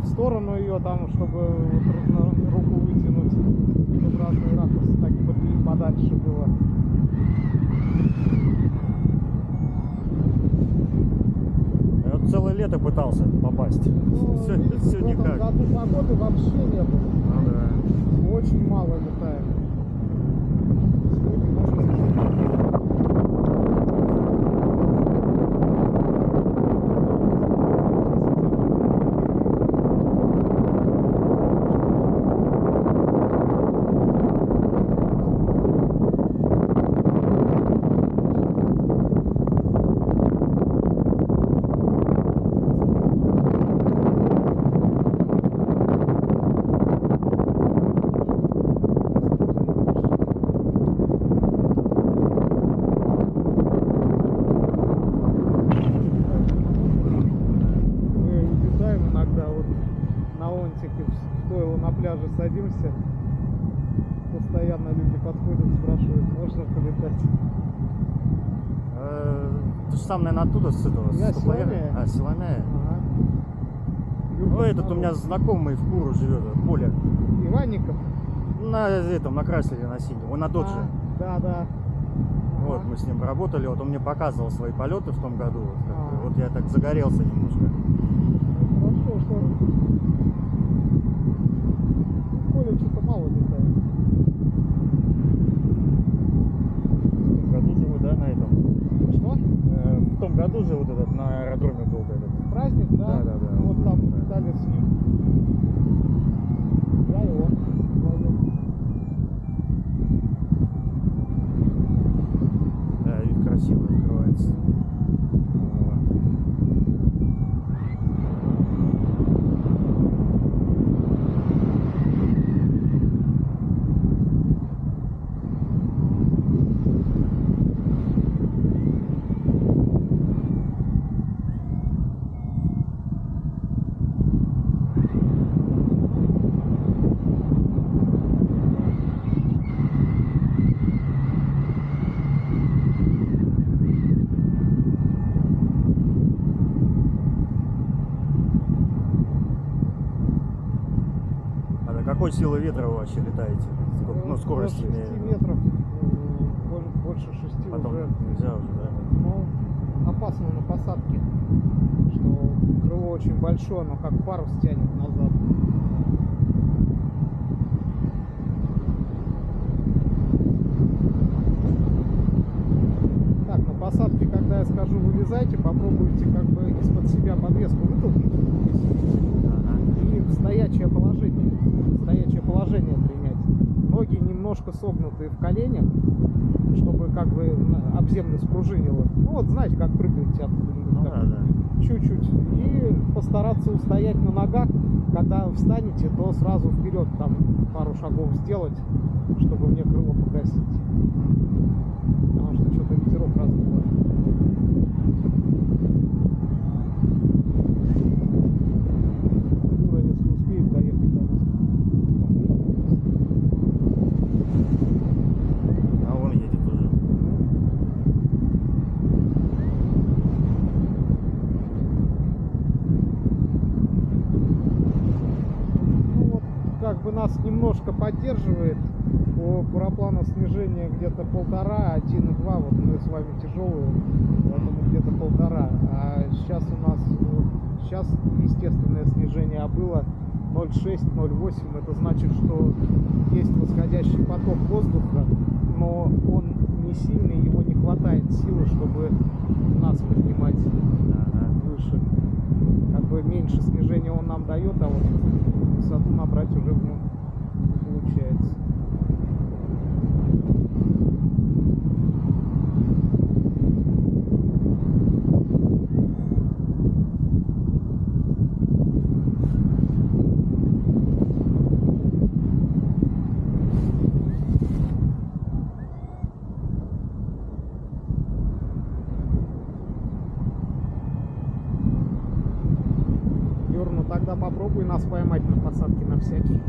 в сторону ее, там, чтобы вот руку вытянуть, чтобы разный ракурс так подальше было. Я вот целое лето пытался попасть. Ну, Все в этом никак. году погоды вообще не было. Ну, да. Очень мало летаем. На пляже садимся, постоянно люди подходят, спрашивают, можно полетать. Ты же сам, наверное, оттуда, с этого? Я с Силомея. Силомея. Силомея. Ага. Ну, этот у меня знакомый в Куру живет, Коля. Иванников? На этом, на Краслере, на синем. Он на Додже. Да, да. Вот, Ага. мы с ним работали, вот он мне показывал свои полеты в том году. Вот, Ага. вот я так загорелся немножко. Хорошо, что Коля что-то мало летает. В том году же вы, да, на этом? Что? В том году же вот этот на аэродроме был этот. Праздник, да? Да. Вот там летали с ним. Я и он вдвоем. Да, вид красивый открывается. Какой силы ветра вы вообще летаете? Сколько, ну, скорость До 6 имею. метров, больше 6 Потом уже. нельзя уже, да? Ну, опасно на посадке, что крыло очень большое, но как парус тянет назад. Так, на посадке, когда я скажу вылезайте, попробуйте как бы из-под себя подвеску вытолкнуть и в стоячее положение принять. Ноги немножко согнутые в коленях, чтобы как бы об землю спружинило. Ну вот знаете, как прыгаете оттуда. Чуть-чуть. И постараться устоять на ногах. Когда встанете, то сразу вперед там пару шагов сделать, чтобы мне крыло погасить. Потому что что-то ветерок раздувает. Юра, если успеет доехать до нас. А он едет уже. Ну вот, как бы нас немножко поддерживает. По параплану снижение где-то 1,5, 1,2. Вот мы с вами тяжелые, поэтому где-то 1,5. А сейчас у нас, сейчас естественное снижение было 0,6, 0,8. Это значит, что есть восходящий поток воздуха, но он не сильный, его не хватает силы, чтобы нас поднимать выше. Как бы меньше снижения он нам дает, а вот высоту набрать уже в нем не получается. Юр, ну тогда попробуй нас поймать на посадке на всякий.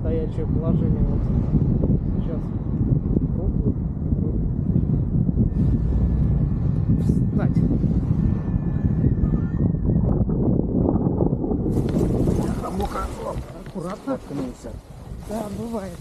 стоячее положение. Вот сейчас пробую встать. Аккуратно. Споткнулся. Да, бывает.